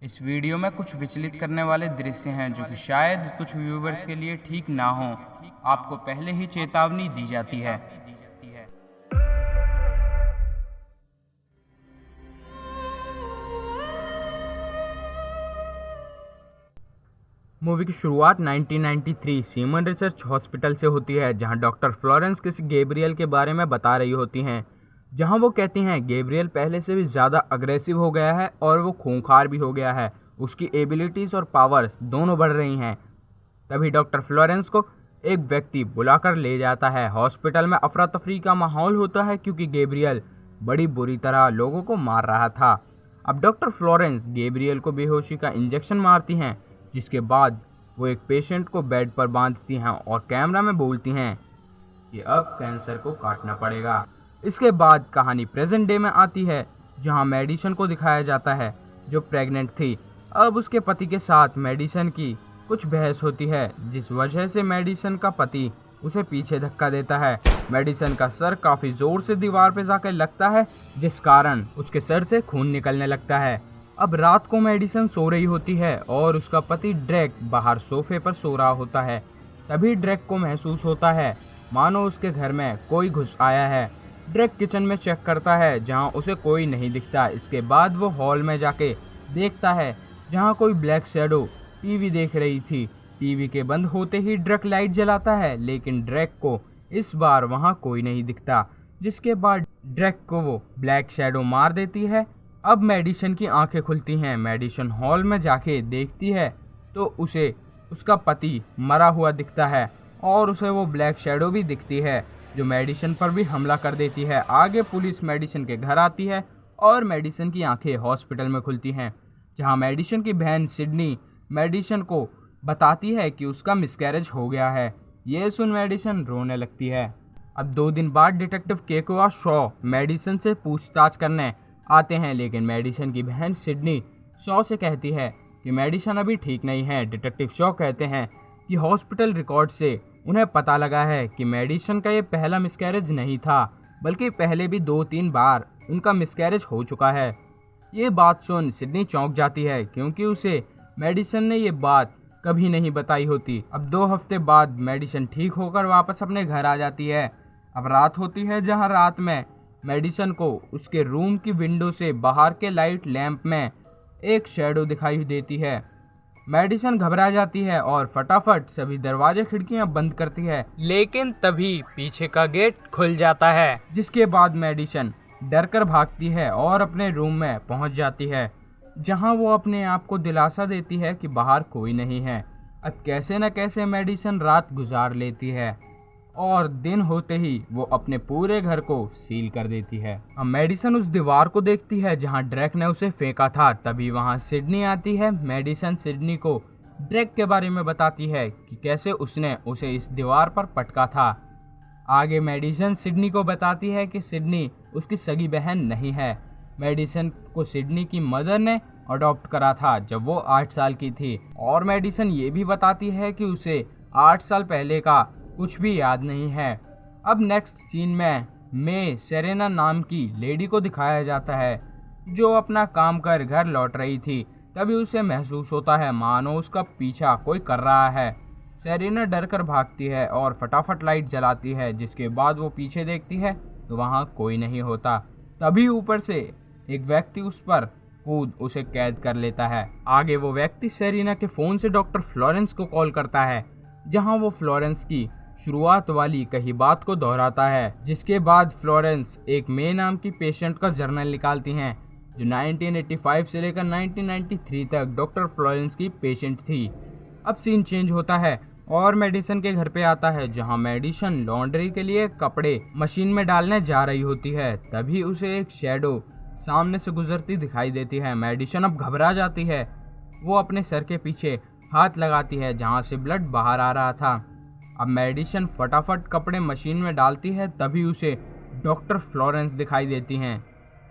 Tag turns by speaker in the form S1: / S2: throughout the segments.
S1: इस वीडियो में कुछ विचलित करने वाले दृश्य हैं जो कि शायद कुछ व्यूवर्स के लिए ठीक ना हो। आपको पहले ही चेतावनी दी जाती है।
S2: मूवी की शुरुआत 1993 सीमन रिसर्च हॉस्पिटल से होती है, जहां डॉक्टर फ्लोरेंस किसी गैब्रियल के बारे में बता रही होती हैं। जहां वो कहती हैं गैब्रियल पहले से भी ज़्यादा अग्रेसिव हो गया है और वो खूंखार भी हो गया है। उसकी एबिलिटीज़ और पावर्स दोनों बढ़ रही हैं। तभी डॉक्टर फ्लोरेंस को एक व्यक्ति बुलाकर ले जाता है। हॉस्पिटल में अफरा तफरी का माहौल होता है क्योंकि गैब्रियल बड़ी बुरी तरह लोगों को मार रहा था। अब डॉक्टर फ्लोरेंस गैब्रियल को बेहोशी का इंजेक्शन मारती हैं, जिसके बाद वो एक पेशेंट को बेड पर बांधती हैं और कैमरा में बोलती हैं कि अब कैंसर को काटना पड़ेगा। इसके बाद कहानी प्रेजेंट डे में आती है, जहां मेडिसन को दिखाया जाता है जो प्रेग्नेंट थी। अब उसके पति के साथ मेडिसन की कुछ बहस होती है, जिस वजह से मेडिसन का पति उसे पीछे धक्का देता है। मेडिसन का सर काफी जोर से दीवार पे जाकर लगता है, जिस कारण उसके सर से खून निकलने लगता है। अब रात को मेडिसन सो रही होती है और उसका पति ड्रेक बाहर सोफे पर सो रहा होता है। तभी ड्रेक को महसूस होता है मानो उसके घर में कोई घुस आया है। ड्रेक किचन में चेक करता है, जहां उसे कोई नहीं दिखता। इसके बाद वो हॉल में जाके देखता है, जहां कोई ब्लैक शैडो टीवी देख रही थी। टीवी के बंद होते ही ड्रेक लाइट जलाता है, लेकिन ड्रेक को इस बार वहां कोई नहीं दिखता। जिसके बाद ड्रेक को वो ब्लैक शैडो मार देती है। अब मेडिसन की आंखें खुलती हैं। मेडिसन हॉल में जाके देखती है तो उसे उसका पति मरा हुआ दिखता है और उसे वो ब्लैक शैडो भी दिखती है, जो मेडिसन पर भी हमला कर देती है। आगे पुलिस मेडिसन के घर आती है और मेडिसन की आंखें हॉस्पिटल में खुलती हैं, जहां मेडिसन की बहन सिडनी मेडिसन को बताती है कि उसका मिसकैरेज हो गया है। ये सुन मेडिसन रोने लगती है। अब 2 दिन बाद डिटेक्टिव केकुआ शॉ मेडिसन से पूछताछ करने आते हैं, लेकिन मेडिसन की बहन सिडनी शॉ से कहती है कि मेडिसन अभी ठीक नहीं है। डिटेक्टिव शॉ कहते हैं कि हॉस्पिटल रिकॉर्ड से उन्हें पता लगा है कि मेडिसन का ये पहला मिसकैरेज नहीं था, बल्कि पहले भी 2-3 बार उनका मिसकैरेज हो चुका है। ये बात सुन सिडनी चौंक जाती है, क्योंकि उसे मेडिसन ने ये बात कभी नहीं बताई होती। अब 2 हफ्ते बाद मेडिसन ठीक होकर वापस अपने घर आ जाती है। अब रात होती है, जहाँ रात में मेडिसन को उसके रूम की विंडो से बाहर के लाइट लैंप में एक शैडो दिखाई देती है। मेडिसन घबरा जाती है और फटाफट सभी दरवाजे खिड़कियां बंद करती है, लेकिन तभी पीछे का गेट खुल जाता है। जिसके बाद मेडिसन डरकर भागती है और अपने रूम में पहुंच जाती है, जहां वो अपने आप को दिलासा देती है कि बाहर कोई नहीं है। अब कैसे न कैसे मेडिसन रात गुजार लेती है और दिन होते ही वो अपने पूरे घर को सील कर देती है। अब मेडिसन उस दीवार को देखती है जहां ड्रेक ने उसे फेंका था। तभी वहां सिडनी आती है। मेडिसन सिडनी को ड्रेक के बारे में बताती है कि कैसे उसने उसे इस दीवार पर पटका था। आगे मेडिसन सिडनी को बताती है कि सिडनी उसकी सगी बहन नहीं है। मेडिसन को सिडनी की मदर ने अडॉप्ट करा था जब वो 8 साल की थी। और मेडिसन ये भी बताती है कि उसे 8 साल पहले का कुछ भी याद नहीं है। अब नेक्स्ट सीन में मे सेरेना नाम की लेडी को दिखाया जाता है, जो अपना काम कर घर लौट रही थी। तभी उसे महसूस होता है मानो उसका पीछा कोई कर रहा है। सेरेना डर कर भागती है और फटाफट लाइट जलाती है। जिसके बाद वो पीछे देखती है तो वहाँ कोई नहीं होता। तभी ऊपर से एक व्यक्ति उस पर कूद उसे कैद कर लेता है। आगे वो व्यक्ति सेरेना के फ़ोन से डॉक्टर फ्लोरेंस को कॉल करता है, जहाँ वो फ्लोरेंस की शुरुआत वाली कही बात को दोहराता है। जिसके बाद फ्लोरेंस एक मे नाम की पेशेंट का जर्नल निकालती हैं, जो 1985 से लेकर 1993 तक डॉक्टर फ्लोरेंस की पेशेंट थी। अब सीन चेंज होता है और मेडिसन के घर पे आता है, जहां मेडिसन लॉन्ड्री के लिए कपड़े मशीन में डालने जा रही होती है। तभी उसे एक शैडो सामने से गुजरती दिखाई देती है। मेडिसन अब घबरा जाती है। वो अपने सर के पीछे हाथ लगाती है, जहां से ब्लड बाहर आ रहा था। अब मेडिसन फटाफट कपड़े मशीन में डालती है। तभी उसे डॉक्टर फ्लोरेंस दिखाई देती हैं।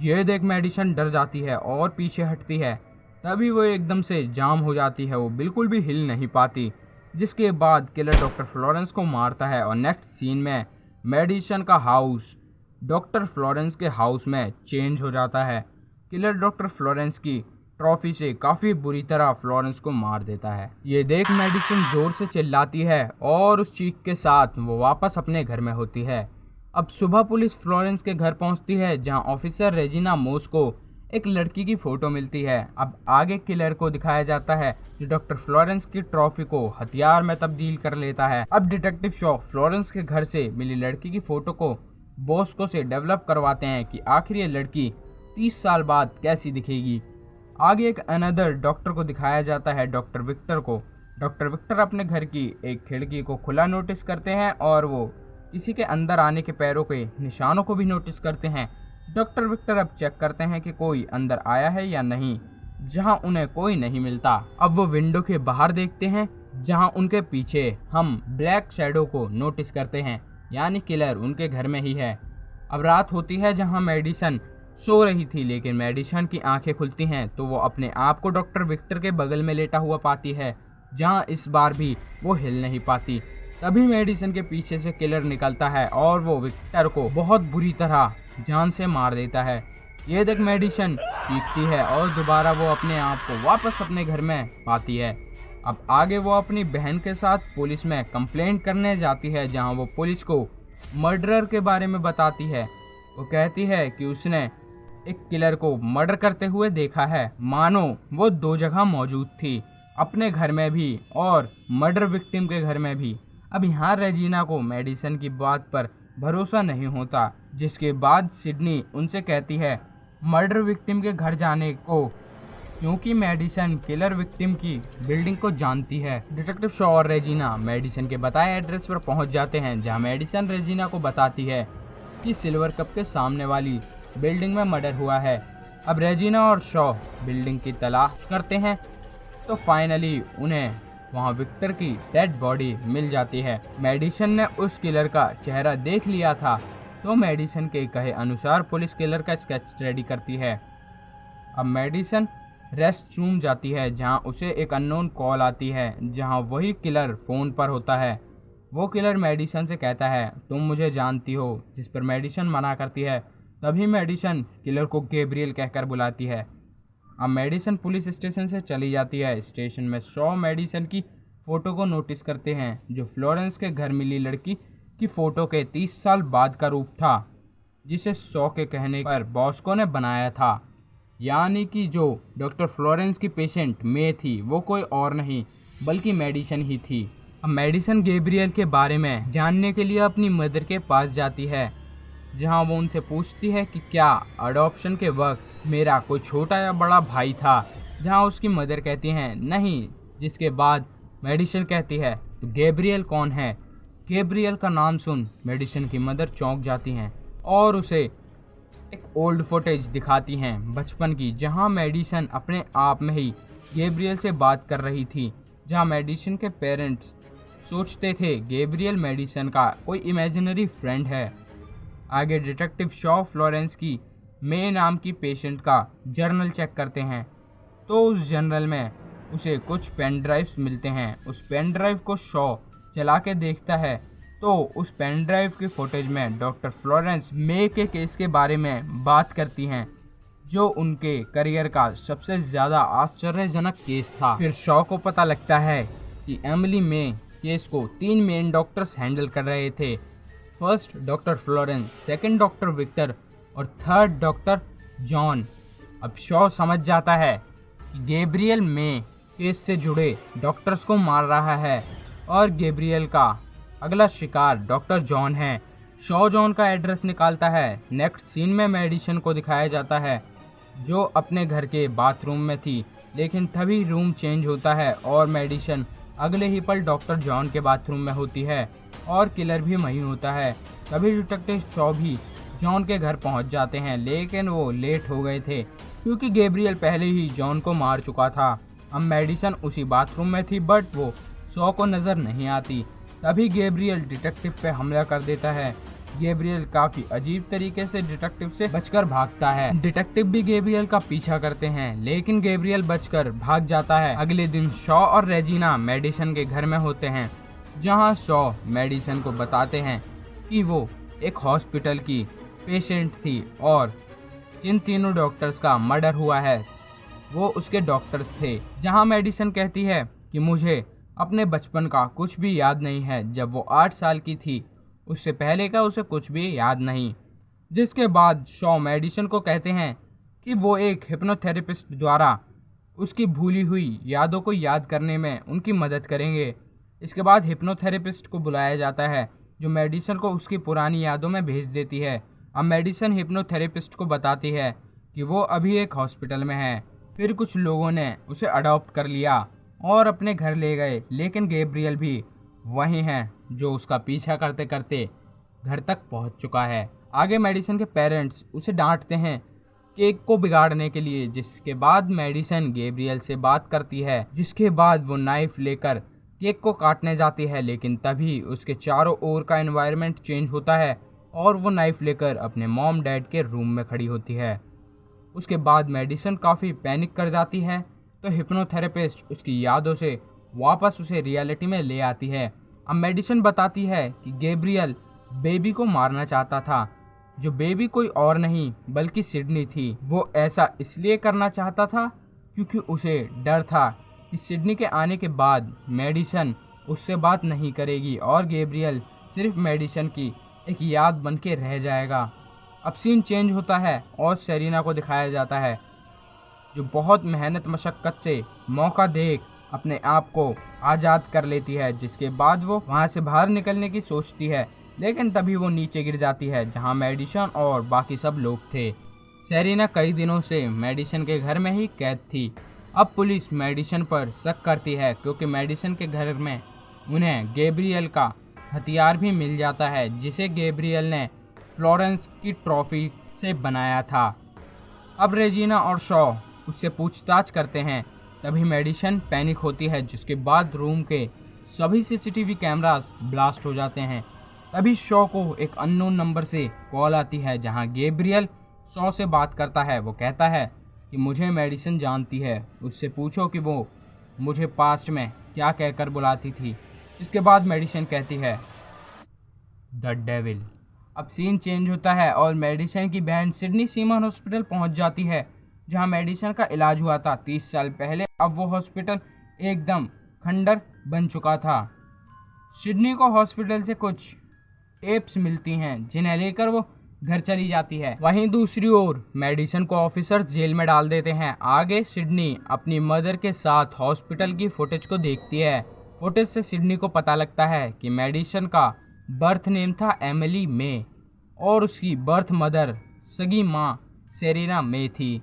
S2: यह देख मेडिसन डर जाती है और पीछे हटती है। तभी वो एकदम से जाम हो जाती है, वो बिल्कुल भी हिल नहीं पाती। जिसके बाद किलर डॉक्टर फ्लोरेंस को मारता है। और नेक्स्ट सीन में मेडिसन का हाउस डॉक्टर फ्लोरेंस के हाउस में चेंज हो जाता है। किलर डॉक्टर फ्लोरेंस की ट्रॉफी से काफी बुरी तरह फ्लोरेंस को मार देता है। ये देख मेडिसन जोर से चिल्लाती है और उस चीख के साथ वो वापस अपने घर में होती है। अब सुबह पुलिस फ्लोरेंस के घर पहुंचती है, जहां ऑफिसर रेजिना मोस को एक लड़की की फोटो मिलती है। अब आगे किलर को दिखाया जाता है जो डॉक्टर फ्लोरेंस की ट्रॉफी को हथियार में तब्दील कर लेता है। अब डिटेक्टिव शॉ फ्लोरेंस के घर से मिली लड़की की फोटो को बॉस्को से डेवलप करवाते हैं कि आखिर ये लड़की 30 साल बाद कैसी दिखेगी। आगे एक अनदर डॉक्टर को दिखाया जाता है, डॉक्टर विक्टर को। डॉक्टर विक्टर अपने घर की एक खिड़की को खुला नोटिस करते हैं और वो किसी के अंदर आने के पैरों के निशानों को भी नोटिस करते हैं। डॉक्टर विक्टर अब चेक करते हैं कि कोई अंदर आया है या नहीं, जहां उन्हें कोई नहीं मिलता। अब वो विंडो के बाहर देखते हैं, जहां उनके पीछे हम ब्लैक शैडो को नोटिस करते हैं, यानी किलर उनके घर में ही है। अब रात होती है, जहां मेडिसन सो रही थी, लेकिन मेडिसन की आंखें खुलती हैं तो वो अपने आप को डॉक्टर विक्टर के बगल में लेटा हुआ पाती है, जहां इस बार भी वो हिल नहीं पाती। तभी मेडिसन के पीछे से किलर निकलता है और वो विक्टर को बहुत बुरी तरह जान से मार देता है। ये देख मेडिसन चीखती है और दोबारा वो अपने आप को वापस अपने घर में पाती है। अब आगे वो अपनी बहन के साथ पुलिस में कंप्लेंट करने जाती है, जहां वो पुलिस को मर्डरर के बारे में बताती है। वो कहती है कि उसने एक किलर को मर्डर करते हुए देखा है, मानो वो 2 जगह मौजूद थी, अपने घर में भी और मर्डर विक्टिम के घर में भी। अब यहाँ रेजिना को मेडिसन की बात पर भरोसा नहीं होता, जिसके बाद सिडनी उनसे कहती है मर्डर विक्टिम के घर जाने को, क्योंकि मेडिसन किलर विक्टिम की बिल्डिंग को जानती है। डिटेक्टिव शॉ और रेजिना मेडिसन के बताए एड्रेस पर पहुंच जाते हैं, जहां मेडिसन रेजिना को बताती है कि सिल्वर कप के सामने वाली बिल्डिंग में मर्डर हुआ है। अब रेजिना और शॉ बिल्डिंग की तलाश करते हैं तो फाइनली उन्हें वहां विक्टर की डेड बॉडी मिल जाती है। मेडिसन ने उस किलर का चेहरा देख लिया था, तो मेडिसन के कहे अनुसार पुलिस किलर का स्केच रेडी करती है। अब मेडिसन रेस्ट रूम जाती है, जहां उसे एक अननोन कॉल आती है, जहां वही किलर फोन पर होता है। वो किलर मेडिसन से कहता है तुम मुझे जानती हो, जिस पर मेडिसन मना करती है। तभी मेडिसन किलर को गैब्रियल कहकर बुलाती है। अब मेडिसन पुलिस स्टेशन से चली जाती है। स्टेशन में शॉ मेडिसन की फ़ोटो को नोटिस करते हैं, जो फ्लोरेंस के घर मिली लड़की की फ़ोटो के 30 साल बाद का रूप था, जिसे शॉ के कहने पर बॉस्को ने बनाया था। यानी कि जो डॉक्टर फ्लोरेंस की पेशेंट मे थी, वो कोई और नहीं बल्कि मेडिसन ही थी। अब मेडिसन गैब्रियल के बारे में जानने के लिए अपनी मदर के पास जाती है, जहां वो उनसे पूछती है कि क्या अडॉप्शन के वक्त मेरा कोई छोटा या बड़ा भाई था, जहां उसकी मदर कहती हैं नहीं, जिसके बाद मेडिसन कहती है तो गैब्रियल कौन है। गैब्रियल का नाम सुन मेडिसन की मदर चौंक जाती हैं और उसे एक ओल्ड फुटेज दिखाती हैं बचपन की, जहां मेडिसन अपने आप में ही गैब्रियल से बात कर रही थी, जहां मेडिसन के पेरेंट्स सोचते थे गैब्रियल मेडिसन का कोई इमेजिनरी फ्रेंड है। आगे डिटेक्टिव शॉ फ्लोरेंस की मे नाम की पेशेंट का जर्नल चेक करते हैं, तो उस जर्नल में उसे कुछ पेन ड्राइव्स मिलते हैं। उस पेन ड्राइव को शॉ चला के देखता है तो उस पेन ड्राइव की फुटेज में डॉक्टर फ्लोरेंस मे के केस के बारे में बात करती हैं, जो उनके करियर का सबसे ज़्यादा आश्चर्यजनक केस था। फिर शॉ को पता लगता है कि एमिली मे केस को 3 मेन डॉक्टर्स हैंडल कर रहे थे। First doctor Florence, second doctor Victor और थर्ड डॉक्टर जॉन। अब शॉ समझ जाता है कि गैब्रियल मे केस से जुड़े डॉक्टर्स को मार रहा है और गैब्रियल का अगला शिकार डॉक्टर जॉन है। शॉ जॉन का एड्रेस निकालता है। नेक्स्ट सीन में मेडिसन को दिखाया जाता है, जो अपने घर के बाथरूम में थी, लेकिन तभी रूम चेंज होता है और मेडिसन अगले ही पल डॉक्टर जॉन के बाथरूम में होती है और किलर भी वहीं होता है। तभी डिटेक्टिव शॉ भी जॉन के घर पहुंच जाते हैं, लेकिन वो लेट हो गए थे क्योंकि गैब्रियल पहले ही जॉन को मार चुका था। अब मेडिसन उसी बाथरूम में थी, बट वो शॉ को नज़र नहीं आती। तभी गैब्रियल डिटेक्टिव पे हमला कर देता है। गैब्रियल काफी अजीब तरीके से डिटेक्टिव से बचकर भागता है। डिटेक्टिव भी गैब्रियल का पीछा करते हैं, लेकिन गैब्रियल बचकर भाग जाता है। अगले दिन शॉ और रेजिना मेडिसन के घर में होते हैं, जहां शॉ मेडिसन को बताते हैं कि वो एक हॉस्पिटल की पेशेंट थी और जिन तीनों डॉक्टर्स का मर्डर हुआ है वो उसके डॉक्टर्स थे। जहाँ मेडिसन कहती है कि मुझे अपने बचपन का कुछ भी याद नहीं है, जब वो 8 साल की थी उससे पहले का उसे कुछ भी याद नहीं। जिसके बाद शॉ मेडिसन को कहते हैं कि वो एक हिप्नोथेरेपिस्ट द्वारा उसकी भूली हुई यादों को याद करने में उनकी मदद करेंगे। इसके बाद हिप्नोथेरेपिस्ट को बुलाया जाता है जो मेडिसन को उसकी पुरानी यादों में भेज देती है। अब मेडिसन हिप्नोथेरेपिस्ट को बताती है कि वो अभी एक हॉस्पिटल में है। फिर कुछ लोगों ने उसे अडॉप्ट कर लिया और अपने घर ले गए, लेकिन गैब्रियल भी वही है जो उसका पीछा करते करते घर तक पहुंच चुका है। आगे मेडिसन के पेरेंट्स उसे डांटते हैं केक को बिगाड़ने के लिए, जिसके बाद मेडिसन गैब्रियल से बात करती है। जिसके बाद वो नाइफ लेकर केक को काटने जाती है, लेकिन तभी उसके चारों ओर का एनवायरनमेंट चेंज होता है और वो नाइफ लेकर अपने मॉम डैड के रूम में खड़ी होती है। उसके बाद मेडिसन काफ़ी पैनिक कर जाती है, तो हिप्नोथेरेपिस्ट उसकी यादों से वापस उसे रियलिटी में ले आती है। अब मेडिसन बताती है कि गैब्रियल बेबी को मारना चाहता था, जो बेबी कोई और नहीं बल्कि सिडनी थी। वो ऐसा इसलिए करना चाहता था क्योंकि उसे डर था कि सिडनी के आने के बाद मेडिसन उससे बात नहीं करेगी और गैब्रियल सिर्फ मेडिसन की एक याद बन के रह जाएगा। अब सीन चेंज होता है और सेरेना को दिखाया जाता है जो बहुत मेहनत मशक्क़त से मौका देख अपने आप को आज़ाद कर लेती है। जिसके बाद वो वहाँ से बाहर निकलने की सोचती है, लेकिन तभी वो नीचे गिर जाती है जहाँ मेडिसन और बाकी सब लोग थे। सेरेना कई दिनों से मेडिसन के घर में ही कैद थी। अब पुलिस मेडिसन पर शक करती है क्योंकि मेडिसन के घर में उन्हें गैब्रियल का हथियार भी मिल जाता है, जिसे गैब्रियल ने फ्लोरेंस की ट्रॉफी से बनाया था। अब रेजिना और शॉ उससे पूछताछ करते हैं, तभी मेडिसन पैनिक होती है। जिसके बाद रूम के सभी सीसीटीवी कैमरास ब्लास्ट हो जाते हैं। तभी शॉ को एक अननोन नंबर से कॉल आती है जहां गैब्रियल शॉ से बात करता है। वो कहता है कि मुझे मेडिसन जानती है, उससे पूछो कि वो मुझे पास्ट में क्या कहकर बुलाती थी। इसके बाद मेडिसन कहती है द डेविल। अब सीन चेंज होता है और मेडिसन की बहन सिडनी सीमन हॉस्पिटल पहुंच जाती है जहां मेडिसन का इलाज हुआ था 30 साल पहले। अब वो हॉस्पिटल एकदम खंडर बन चुका था। सिडनी को हॉस्पिटल से कुछ टेप्स मिलती हैं जिन्हें लेकर वो घर चली जाती है। वहीं दूसरी ओर मेडिसन को ऑफिसर्स जेल में डाल देते हैं। आगे सिडनी अपनी मदर के साथ हॉस्पिटल की फुटेज को देखती है। फुटेज से सिडनी को पता लगता है कि मेडिसन का बर्थ नेम था एमिली मे और उसकी बर्थ मदर सगी माँ सेरेना मे थी।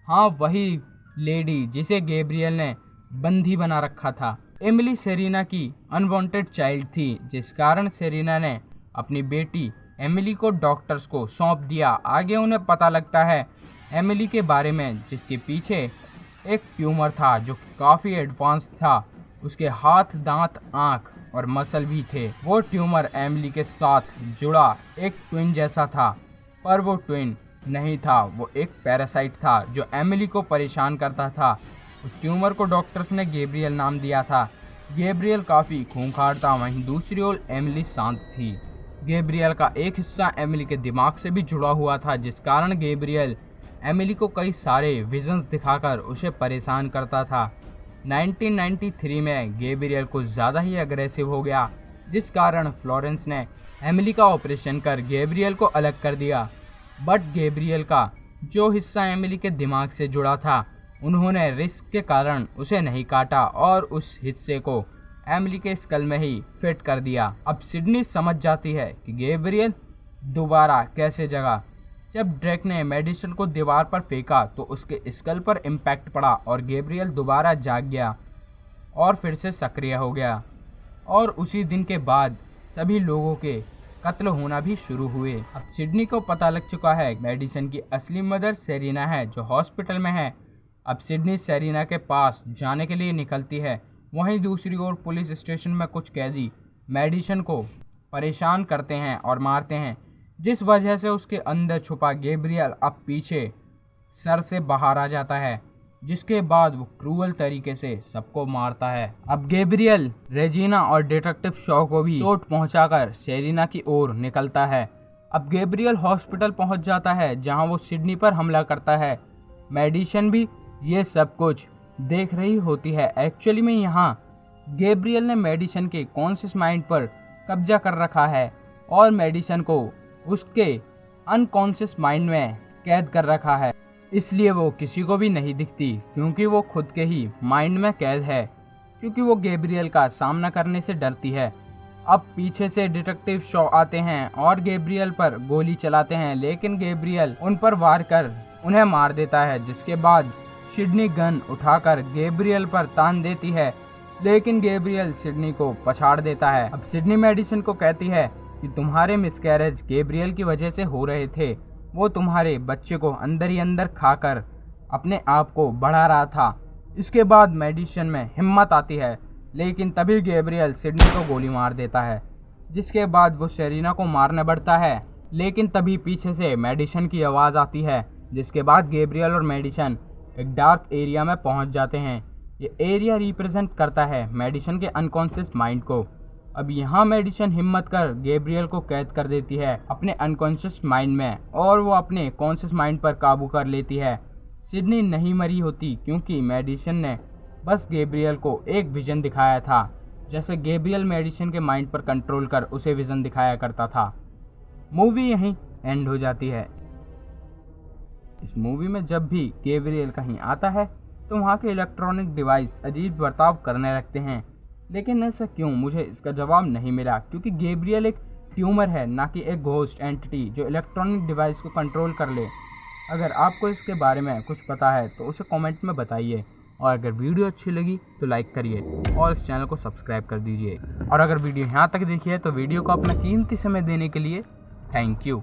S2: हाँ, वही लेडी जिसे गैब्रियल ने बंदी बना रखा था। एमिली सेरेना की अनवांटेड चाइल्ड थी, जिस कारण सेरेना ने अपनी बेटी एमिली को डॉक्टर्स को सौंप दिया। आगे उन्हें पता लगता है एमिली के बारे में, जिसके पीछे एक ट्यूमर था जो काफ़ी एडवांस था। उसके हाथ, दांत, आँख और मसल भी थे। वो ट्यूमर एमिली के साथ जुड़ा एक ट्विन जैसा था, पर वो ट्विन नहीं था, वो एक पैरासाइट था जो एमिली को परेशान करता था। उस ट्यूमर को डॉक्टर्स ने गैब्रियल नाम दिया था। गैब्रियल काफ़ी खूंखार था, वहीं दूसरी ओर एमिली शांत थी। गैब्रियल का एक हिस्सा एमिली के दिमाग से भी जुड़ा हुआ था, जिस कारण गैब्रियल एमिली को कई सारे विजन्स दिखाकर उसे परेशान करता था। 1993 में गैब्रियल कुछ ज़्यादा ही अग्रेसिव हो गया, जिस कारण फ्लोरेंस ने एमिली का ऑपरेशन कर गैब्रियल को अलग कर दिया। बट गैब्रियल का जो हिस्सा एमिली के दिमाग से जुड़ा था, उन्होंने रिस्क के कारण उसे नहीं काटा और उस हिस्से को एमिली के स्कल में ही फिट कर दिया। अब सिडनी समझ जाती है कि गैब्रियल दोबारा कैसे जगा। जब ड्रेक ने मेडिसन को दीवार पर फेंका तो उसके स्कल पर इम्पैक्ट पड़ा और गैब्रियल दोबारा जाग गया और फिर से सक्रिय हो गया। और उसी दिन के बाद सभी लोगों के कत्ल होना भी शुरू हुए। अब सिडनी को पता लग चुका है मेडिसन की असली मदर सेरेना है जो हॉस्पिटल में है। अब सिडनी सेरेना के पास जाने के लिए निकलती है। वहीं दूसरी ओर पुलिस स्टेशन में कुछ कैदी मेडिसन को परेशान करते हैं और मारते हैं, जिस वजह से उसके अंदर छुपा गैब्रियल अब पीछे सर से बाहर आ जाता है, जिसके बाद वो क्रूअल तरीके से सबको मारता है। अब गैब्रियल रेजिना और डिटेक्टिव शॉ को भी चोट पहुंचाकर सेरेना की ओर निकलता है। अब गैब्रियल हॉस्पिटल पहुंच जाता है जहां वो सिडनी पर हमला करता है। मेडिसन भी ये सब कुछ देख रही होती है। एक्चुअली में यहाँ गैब्रियल ने मेडिसन के कॉन्शियस माइंड पर कब्जा कर रखा है और मेडिसन को उसके अनकॉन्शियस माइंड में कैद कर रखा है, इसलिए वो किसी को भी नहीं दिखती क्योंकि वो खुद के ही माइंड में कैद है, क्योंकि वो गैब्रियल का सामना करने से डरती है। अब पीछे से डिटेक्टिव शॉ आते हैं और गैब्रियल पर गोली चलाते हैं, लेकिन गैब्रियल उन पर वार कर उन्हें मार देता है, जिसके बाद सिडनी गन उठाकर गैब्रियल पर तान देती है, लेकिन गैब्रियल सिडनी को पछाड़ देता है। अब सिडनी मेडिसन को कहती है कि तुम्हारे मिसकैरेज गैब्रियल की वजह से हो रहे थे, वो तुम्हारे बच्चे को अंदर ही अंदर खाकर अपने आप को बढ़ा रहा था। इसके बाद मेडिसन में हिम्मत आती है, लेकिन तभी गैब्रियल सिडनी को गोली मार देता है, जिसके बाद वो सेरेना को मारने बढ़ता है, लेकिन तभी पीछे से मेडिसन की आवाज़ आती है, जिसके बाद गैब्रियल और मेडिसन एक डार्क एरिया में पहुंच जाते हैं। ये एरिया रिप्रेजेंट करता है मेडिसन के अनकॉन्शियस माइंड को। अब यहाँ मेडिसन हिम्मत कर गैब्रियल को कैद कर देती है अपने अनकॉन्शियस माइंड में और वो अपने कॉन्शियस माइंड पर काबू कर लेती है। सिडनी नहीं मरी होती क्योंकि मेडिसन ने बस गैब्रियल को एक विजन दिखाया था, जैसे गैब्रियल मेडिसन के माइंड पर कंट्रोल कर उसे विजन दिखाया करता था। मूवी यहीं एंड हो जाती है। इस मूवी में जब भी गैब्रियल कहीं आता है तो वहाँ के इलेक्ट्रॉनिक डिवाइस अजीब बर्ताव करने लगते हैं, लेकिन ऐसा क्यों, मुझे इसका जवाब नहीं मिला, क्योंकि गैब्रियल एक ट्यूमर है, ना कि एक घोस्ट एंटिटी जो इलेक्ट्रॉनिक डिवाइस को कंट्रोल कर ले। अगर आपको इसके बारे में कुछ पता है तो उसे कमेंट में बताइए, और अगर वीडियो अच्छी लगी तो लाइक करिए और इस चैनल को सब्सक्राइब कर दीजिए। और अगर वीडियो यहाँ तक देखी है तो वीडियो को अपना कीमती समय देने के लिए थैंक यू।